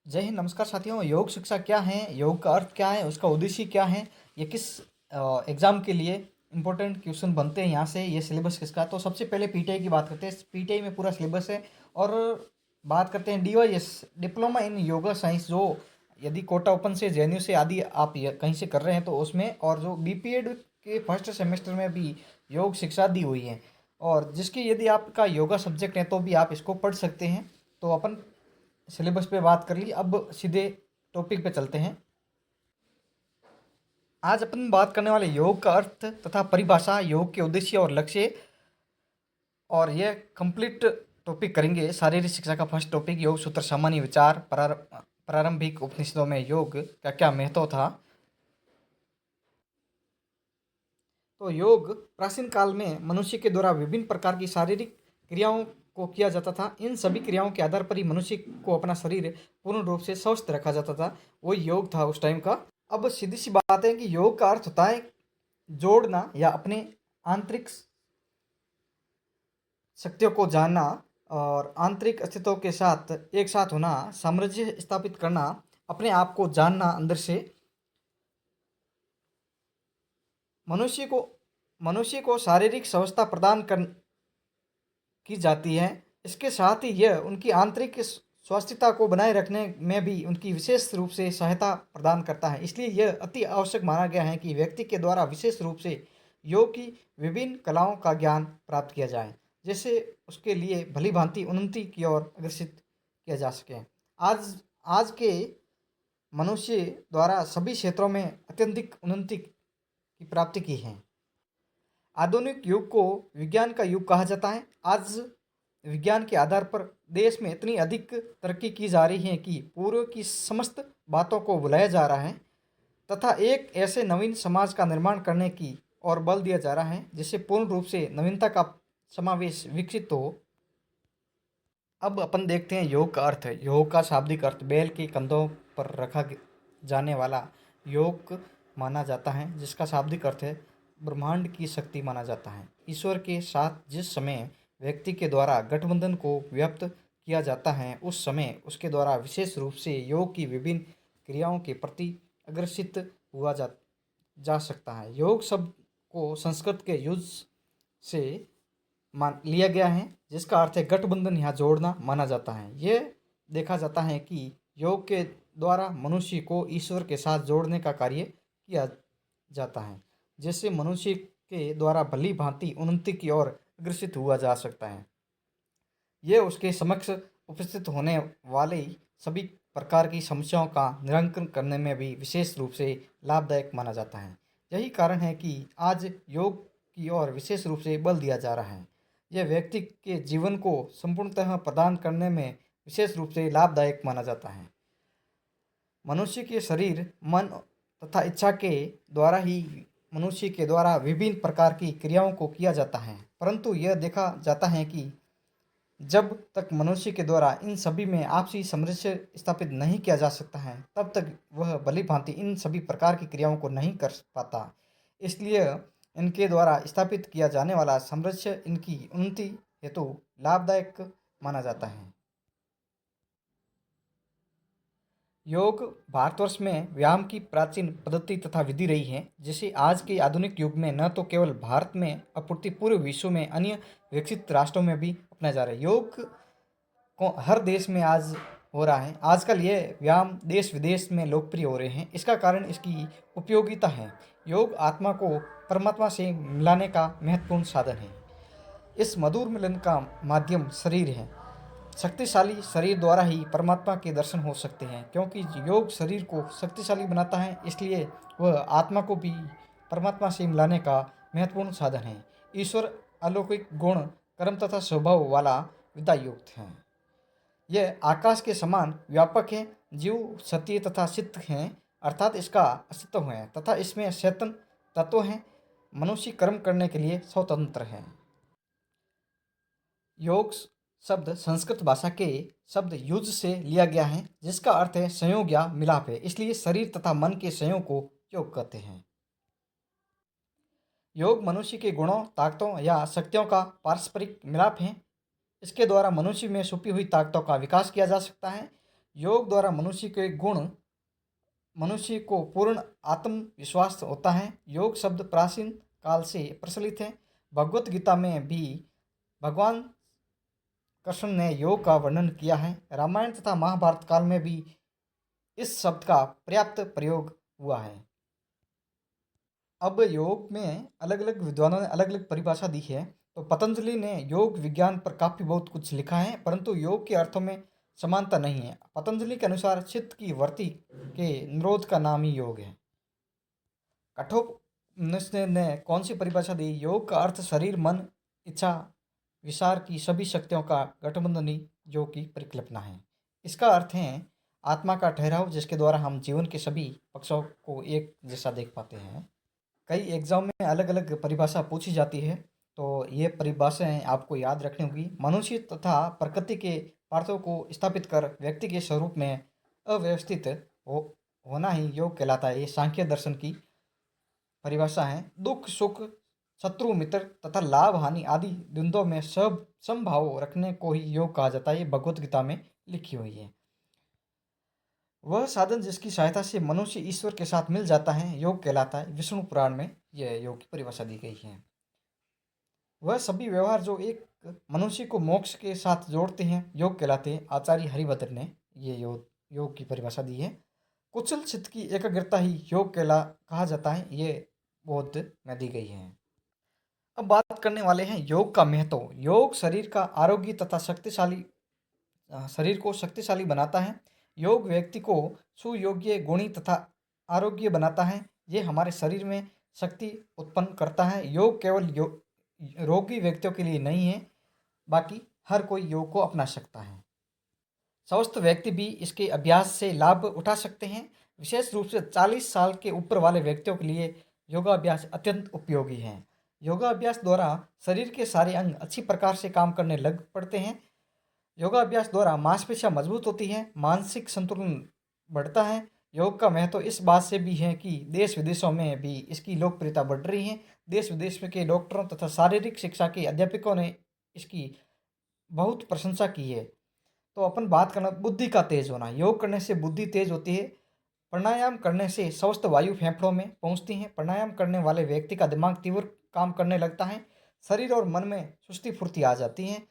जय हिंद, नमस्कार साथियों। योग शिक्षा क्या है, योग का अर्थ क्या है, उसका उद्देश्य क्या है, ये किस एग्ज़ाम के लिए इम्पोर्टेंट क्वेश्चन बनते हैं, यहाँ से ये सिलेबस किसका। तो सबसे पहले पीटीआई की बात करते हैं। पीटीआई में पूरा सिलेबस है। और बात करते हैं DYS, diploma in yoga science, जो यदि कोटा ओपन से, जेएनयू से आदि आप कहीं से कर रहे हैं तो उसमें, और जो बीपीएड के फर्स्ट सेमेस्टर में भी योग शिक्षा दी हुई है, और जिसकी यदि आपका योगा सब्जेक्ट है तो भी आप इसको पढ़ सकते हैं। तो अपन सिलेबस पे बात कर ली, अब सीधे टॉपिक पे चलते हैं। आज अपन बात करने वाले योग का अर्थ तथा परिभाषा, योग के उद्देश्य और लक्ष्य, और यह कंप्लीट टॉपिक करेंगे। शारीरिक शिक्षा का फर्स्ट टॉपिक, योग सूत्र, सामान्य विचार, प्रारंभिक उपनिषदों में योग का क्या महत्व था। तो योग प्राचीन काल में मनुष्य के द्वारा विभिन्न प्रकार की शारीरिक क्रियाओं को किया जाता था। इन सभी क्रियाओं के आधार पर ही मनुष्य को अपना शरीर पूर्ण रूप से स्वस्थ रखा जाता था। वो योग था उस टाइम का। अब सीधी सी बात है कि योग का अर्थ होता है जोड़ना या अपने आंतरिक शक्तियों को जानना, और आंतरिक अस्तित्व के साथ एक साथ होना, सामंजस्य स्थापित करना, अपने आप को जानना अंदर से। मनुष्य को मनुष्य को शारीरिक स्वस्थता प्रदान कर की जाती है। इसके साथ ही यह उनकी आंतरिक स्वास्थ्यता को बनाए रखने में भी उनकी विशेष रूप से सहायता प्रदान करता है। इसलिए यह अति आवश्यक माना गया है कि व्यक्ति के द्वारा विशेष रूप से योग की विभिन्न कलाओं का ज्ञान प्राप्त किया जाए, जिससे उसके लिए भली भांति उन्नति की ओर अग्रसित किया जा सके। आज आज के मनुष्य द्वारा सभी क्षेत्रों में अत्यधिक उन्नति की प्राप्ति की है। आधुनिक युग को विज्ञान का युग कहा जाता है। आज विज्ञान के आधार पर देश में इतनी अधिक तरक्की की जा रही है कि पूर्व की समस्त बातों को भुलाया जा रहा है, तथा एक ऐसे नवीन समाज का निर्माण करने की और बल दिया जा रहा है जिससे पूर्ण रूप से नवीनता का समावेश विकसित हो। अब अपन देखते हैं योग का अर्थ है। योग का शाब्दिक अर्थ बैल के कंधों पर रखा जाने वाला योग माना जाता है, जिसका शाब्दिक अर्थ है ब्रह्मांड की शक्ति माना जाता है। ईश्वर के साथ जिस समय व्यक्ति के द्वारा गठबंधन को व्यक्त किया जाता है, उस समय उसके द्वारा विशेष रूप से योग की विभिन्न क्रियाओं के प्रति अग्रसित हुआ जा सकता है। योग शब्द को संस्कृत के युज से मान लिया गया है, जिसका अर्थ है गठबंधन या जोड़ना माना जाता है। यह देखा जाता है कि योग के द्वारा मनुष्य को ईश्वर के साथ जोड़ने का कार्य किया जाता है, जिससे मनुष्य के द्वारा भली भांति उन्नति की ओर अग्रसित हुआ जा सकता है। यह उसके समक्ष उपस्थित होने वाले सभी प्रकार की समस्याओं का निराकरण करने में भी विशेष रूप से लाभदायक माना जाता है। यही कारण है कि आज योग की ओर विशेष रूप से बल दिया जा रहा है। यह व्यक्ति के जीवन को संपूर्णतः प्रदान करने में विशेष रूप से लाभदायक माना जाता है। मनुष्य के शरीर, मन तथा इच्छा के द्वारा ही मनुष्य के द्वारा विभिन्न प्रकार की क्रियाओं को किया जाता है, परंतु यह देखा जाता है कि जब तक मनुष्य के द्वारा इन सभी में आपसी सामंजस्य स्थापित नहीं किया जा सकता है, तब तक वह भली भांति इन सभी प्रकार की क्रियाओं को नहीं कर पाता। इसलिए इनके द्वारा स्थापित किया जाने वाला सामंजस्य इनकी उन्नति हेतु लाभदायक माना जाता है। योग भारतवर्ष में व्यायाम की प्राचीन पद्धति तथा विधि रही है, जिसे आज के आधुनिक युग में न तो केवल भारत में अपितु पूरे विश्व में अन्य विकसित राष्ट्रों में भी अपनाया जा रहा है। योग को हर देश में आज हो रहा है। आजकल ये व्यायाम देश विदेश में लोकप्रिय हो रहे हैं। इसका कारण इसकी उपयोगिता है। योग आत्मा को परमात्मा से मिलाने का महत्वपूर्ण साधन है। इस मधुर मिलन का माध्यम शरीर है। शक्तिशाली शरीर द्वारा ही परमात्मा के दर्शन हो सकते हैं, क्योंकि योग शरीर को शक्तिशाली बनाता है, इसलिए वह आत्मा को भी परमात्मा से मिलाने का महत्वपूर्ण साधन है। ईश्वर अलौकिक गुण, कर्म तथा स्वभाव वाला विद्या युक्त है। यह आकाश के समान व्यापक है। जीव सत्य तथा चित्त हैं, अर्थात इसका अस्तित्व है, तथा इसमें चेतन तत्व हैं। मनुष्य कर्म करने के लिए स्वतंत्र है। योग शब्द संस्कृत भाषा के शब्द युज से लिया गया है, जिसका अर्थ है संयोग या मिलाप है। इसलिए शरीर तथा मन के संयोग को योग कहते हैं। योग मनुष्य के गुणों, ताकतों या शक्तियों का पारस्परिक मिलाप है। इसके द्वारा मनुष्य में छुपी हुई ताकतों का विकास किया जा सकता है। योग द्वारा मनुष्य को पूर्ण आत्मविश्वास होता है। योग शब्द प्राचीन काल से प्रचलित है। भगवत गीता में भी भगवान कृष्ण ने योग का वर्णन किया है। रामायण तथा महाभारत काल में भी इस शब्द का पर्याप्त प्रयोग हुआ है। अब योग में अलग अलग विद्वानों ने अलग अलग परिभाषा दी है। तो पतंजलि ने योग विज्ञान पर काफ़ी बहुत कुछ लिखा है, परंतु योग के अर्थों में समानता नहीं है। पतंजलि के अनुसार चित्त की वृत्ति के निरोध का नाम ही योग है। कठोपनिषद ने कौन सी परिभाषा दी? योग का अर्थ शरीर, मन, इच्छा, विचार की सभी शक्तियों का गठबंधनी जो की परिकल्पना है। इसका अर्थ है आत्मा का ठहराव, जिसके द्वारा हम जीवन के सभी पक्षों को एक जैसा देख पाते हैं। कई एग्जाम में अलग अलग परिभाषा पूछी जाती है, तो ये परिभाषाएं आपको याद रखनी होगी। मनुष्य तथा प्रकृति के पार्थों को स्थापित कर व्यक्ति के स्वरूप में अव्यवस्थित हो होना ही योग कहलाता है। ये सांख्य दर्शन की परिभाषा है। दुख सुख, शत्रु मित्र तथा लाभ हानि आदि द्वंद्वों में सब समभाव रखने को ही योग कहा जाता है। ये भगवत गीता में लिखी हुई है। वह साधन जिसकी सहायता से मनुष्य ईश्वर के साथ मिल जाता है योग कहलाता है। विष्णु पुराण में यह योग की परिभाषा दी गई है। वह सभी व्यवहार जो एक मनुष्य को मोक्ष के साथ जोड़ते हैं योग कहलाते हैं। आचार्य हरिभद्र ने ये योग की परिभाषा दी है। कुशल चित्त की एकाग्रता ही योग कहा जाता है। ये बौद्ध में दी गई है। अब बात करने वाले हैं योग का महत्व। योग शरीर को शक्तिशाली बनाता है। योग व्यक्ति को सुयोग्य, गुणी तथा आरोग्य बनाता है। ये हमारे शरीर में शक्ति उत्पन्न करता है। योग केवल रोगी व्यक्तियों के लिए नहीं है, बाकी हर कोई योग को अपना सकता है। स्वस्थ व्यक्ति भी इसके अभ्यास से लाभ उठा सकते हैं। विशेष रूप से 40 साल के ऊपर वाले व्यक्तियों के लिए योगाभ्यास अत्यंत उपयोगी है। योगाभ्यास द्वारा शरीर के सारे अंग अच्छी प्रकार से काम करने लग पड़ते हैं। योगाभ्यास द्वारा मांसपेशियां मजबूत होती हैं, मानसिक संतुलन बढ़ता है। योग का महत्व इस बात से भी है कि देश विदेशों में भी इसकी लोकप्रियता बढ़ रही है। देश विदेश के डॉक्टरों तथा शारीरिक शिक्षा के अध्यापकों ने इसकी बहुत प्रशंसा की है। तो अपन बात करना बुद्धि का तेज होना। योग करने से बुद्धि तेज होती है। प्राणायाम करने से स्वस्थ वायु फेफड़ों में पहुंचती है। प्राणायाम करने वाले व्यक्ति का दिमाग तीव्र काम करने लगता है। शरीर और मन में चुस्ती फुर्ती आ जाती है।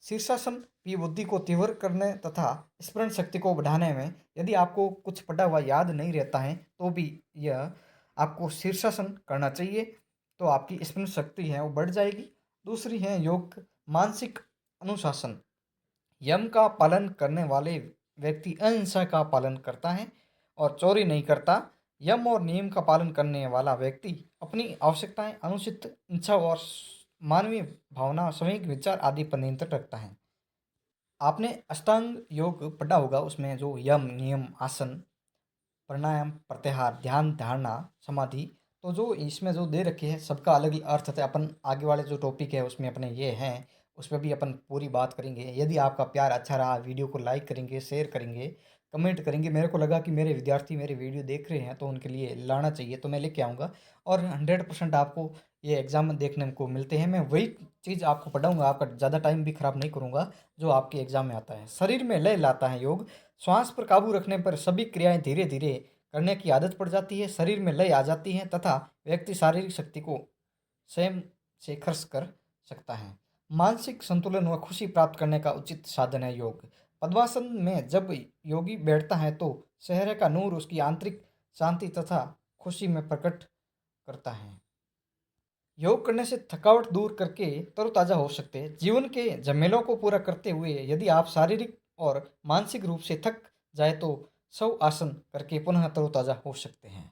शीर्षासन भी बुद्धि को तीव्र करने तथा स्मरण शक्ति को बढ़ाने में, यदि आपको कुछ पढ़ा हुआ याद नहीं रहता है तो भी यह आपको शीर्षासन करना चाहिए, तो आपकी स्मरण शक्ति है वो बढ़ जाएगी। दूसरी है योग मानसिक अनुशासन। यम का पालन करने वाले व्यक्ति अहिंसा का पालन करता है और चोरी नहीं करता। यम और नियम का पालन करने वाला व्यक्ति अपनी आवश्यकताएं, अनुचित इच्छा और मानवीय भावना, सामूहिक विचार आदि पर नियंत्रण रखता है। आपने अष्टांग योग पढ़ा होगा, उसमें जो यम, नियम, आसन, प्राणायाम, प्रत्याहार, ध्यान, धारणा, समाधि, तो जो इसमें जो दे रखे हैं सबका अलग अलग अर्थ है। अपन आगे वाले जो टॉपिक है उसमें अपने ये हैं, उसमें भी अपन पूरी बात करेंगे। यदि आपका प्यार अच्छा रहा, वीडियो को लाइक करेंगे, शेयर करेंगे, कमेंट करेंगे। मेरे को लगा कि मेरे विद्यार्थी मेरे वीडियो देख रहे हैं तो उनके लिए लाना चाहिए, तो मैं लेके आऊँगा और 100% आपको ये एग्ज़ाम में देखने को मिलते हैं। मैं वही चीज़ आपको पढ़ाऊँगा, आपका ज़्यादा टाइम भी ख़राब नहीं करूँगा जो आपके एग्ज़ाम में आता है। शरीर में लय लाता है योग। श्वास पर काबू रखने पर सभी क्रियाएं धीरे धीरे करने की आदत पड़ जाती है। शरीर में लय आ जाती है तथा व्यक्ति शारीरिक शक्ति को स्वयं से खर्च कर सकता है। मानसिक संतुलन व खुशी प्राप्त करने का उचित साधन है योग। पद्मासन में जब योगी बैठता है तो चेहरे का नूर उसकी आंतरिक शांति तथा खुशी में प्रकट करता है। योग करने से थकावट दूर करके तरोताज़ा हो सकते हैं। जीवन के झमेलों को पूरा करते हुए यदि आप शारीरिक और मानसिक रूप से थक जाए तो शव आसन करके पुनः तरोताज़ा हो सकते हैं।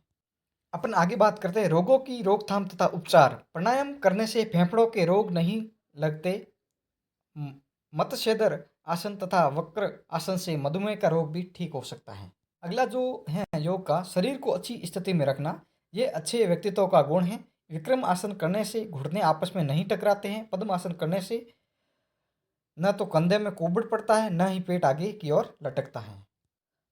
अपन आगे बात करते हैं रोगों की रोकथाम तथा उपचार। प्राणायाम करने से फेफड़ों के रोग नहीं लगते। मत्स्येदर आसन तथा वक्र आसन से मधुमेह का रोग भी ठीक हो सकता है। अगला जो है योग का शरीर को अच्छी स्थिति में रखना, ये अच्छे व्यक्तित्व का गुण है। विक्रम आसन करने से घुटने आपस में नहीं टकराते हैं। पद्म आसन करने से न तो कंधे में कुबड़ पड़ता है, न ही पेट आगे की ओर लटकता है।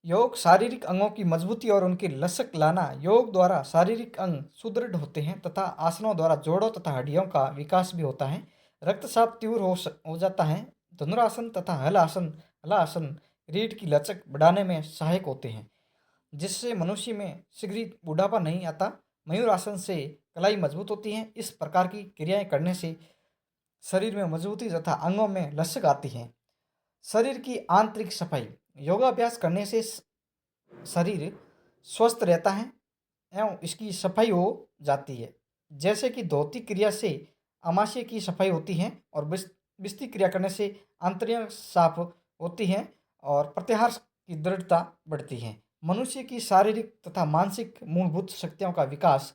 योग शारीरिक अंगों की मजबूती और उनकी लचक लाना। योग द्वारा शारीरिक अंग सुदृढ़ होते हैं तथा आसनों द्वारा जोड़ों तथा हड्डियों का विकास भी होता है। रक्तचाप तीव्र हो जाता है। धनुरासन तथा हलासन रीढ़ की लचक बढ़ाने में सहायक होते हैं, जिससे मनुष्य में शीघ्र ही बुढ़ापा नहीं आता। मयूर आसन से कलाई मजबूत होती है। इस प्रकार की क्रियाएं करने से शरीर में मजबूती तथा अंगों में लचक आती है। शरीर की आंतरिक सफाई। योगाभ्यास करने से शरीर स्वस्थ रहता है एवं इसकी सफाई हो जाती है। जैसे कि धोती क्रिया से आमाशय की सफाई होती है और बिस्ती क्रिया करने से आंतड़ियाँ साफ होती हैं और प्रत्याहार की दृढ़ता बढ़ती है। मनुष्य की शारीरिक तथा मानसिक मूलभूत शक्तियों का विकास।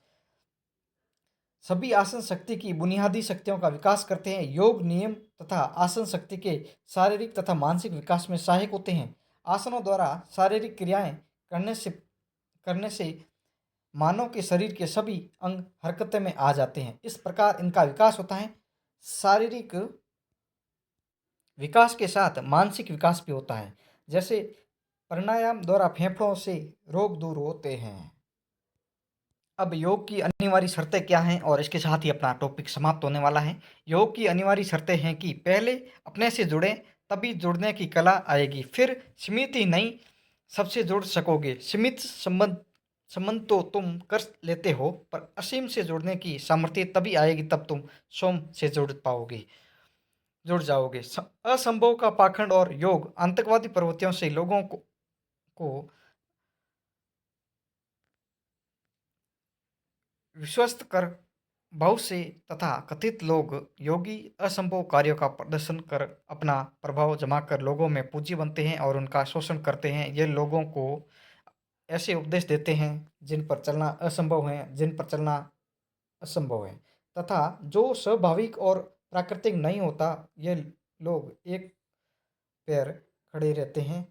सभी आसन शक्ति की बुनियादी शक्तियों का विकास करते हैं। योग नियम तथा आसन शक्ति के शारीरिक तथा मानसिक विकास में सहायक होते हैं। आसनों द्वारा शारीरिक क्रियाएं करने से मानव के शरीर के सभी अंग हरकत में आ जाते हैं। इस प्रकार इनका विकास होता है। शारीरिक विकास के साथ मानसिक विकास भी होता है। जैसे प्राणायाम द्वारा फेफड़ों से रोग दूर होते हैं। अब योग की अनिवार्य शर्तें क्या हैं और इसके साथ ही अपना टॉपिक समाप्त होने वाला है। योग की अनिवार्य शर्तें हैं कि पहले अपने से जुड़ें, तभी जुड़ने की कला आएगी। फिर सीमित ही नहीं, सबसे जुड़ सकोगे। सीमित संबंध तो तुम कर लेते हो, पर असीम से जुड़ने की सामर्थ्य तभी आएगी, तब तुम स्वयं से जुड़ जाओगे। असंभव का पाखंड और योग आतंकवादी प्रवृत्तियों से लोगों को विश्वस्त कर बहुत से तथा कथित लोग योगी असंभव कार्यों का प्रदर्शन कर अपना प्रभाव जमाकर लोगों में पूंजी बनते हैं और उनका शोषण करते हैं। ये लोगों को ऐसे उपदेश देते हैं जिन पर चलना असंभव है, जिन पर चलना असंभव है, तथा जो स्वाभाविक और प्राकृतिक नहीं होता। ये लोग एक पैर खड़े रहते हैं,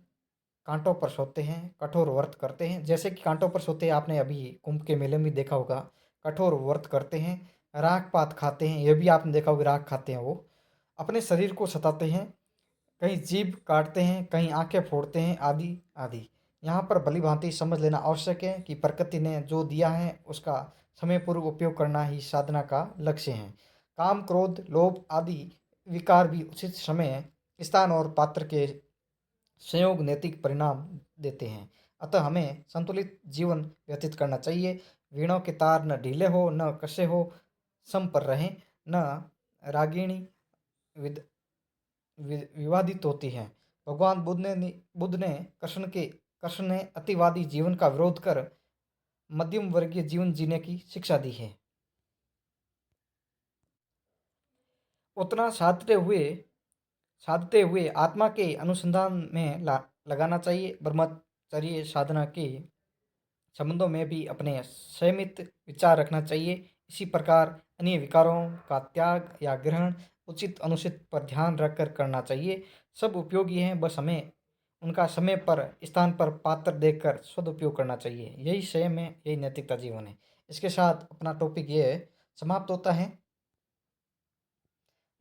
कांटों पर सोते हैं, कठोर व्रत करते हैं। जैसे कि कांटों पर सोते हैं, आपने अभी कुंभ के मेले में देखा होगा। कठोर व्रत करते हैं, राख पात खाते हैं, यह भी आपने देखा होगा, राख खाते हैं। वो अपने शरीर को सताते हैं, कहीं जीभ काटते हैं, कहीं आंखें फोड़ते हैं, आदि आदि। यहाँ पर भली भांति समझ लेना आवश्यक है कि प्रकृति ने जो दिया है उसका समयपूर्वक उपयोग करना ही साधना का लक्ष्य है। काम, क्रोध, लोभ आदि विकार भी उचित समय, स्थान और पात्र के संयोग नैतिक परिणाम देते हैं। अतः हमें संतुलित जीवन व्यतीत करना चाहिए। वीणों के तार न ढीले हो न कसे हो, सम पर रहें, न रागिणी विवादित होती हैं। भगवान बुद्ध ने कृष्ण ने अतिवादी जीवन का विरोध कर मध्यम वर्गीय जीवन जीने की शिक्षा दी है। उतना साधते हुए आत्मा के अनुसंधान में लगाना चाहिए। ब्रह्मचर्य साधना के संबंधों में भी अपने संयमित विचार रखना चाहिए। इसी प्रकार अन्य विकारों का त्याग या ग्रहण उचित अनुचित पर ध्यान रखकर करना चाहिए। सब उपयोगी हैं, बस हमें उनका समय पर, स्थान पर, पात्र देखकर सदुपयोग करना चाहिए। यही संयम है, यही नैतिकता जीवन है। इसके साथ अपना टॉपिक ये समाप्त होता है।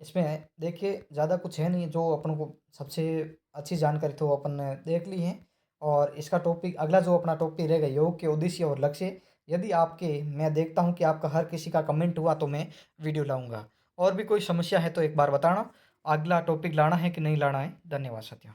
इसमें देखिए ज़्यादा कुछ है नहीं, जो अपन को सबसे अच्छी जानकारी तो अपन ने देख ली है। और इसका टॉपिक, अगला जो अपना टॉपिक रहेगा, योग के उद्देश्य और लक्ष्य। यदि आपके, मैं देखता हूँ कि आपका हर किसी का कमेंट हुआ तो मैं वीडियो लाऊंगा। और भी कोई समस्या है तो एक बार बताना, अगला टॉपिक लाना है कि नहीं लाना है। धन्यवाद साथियों।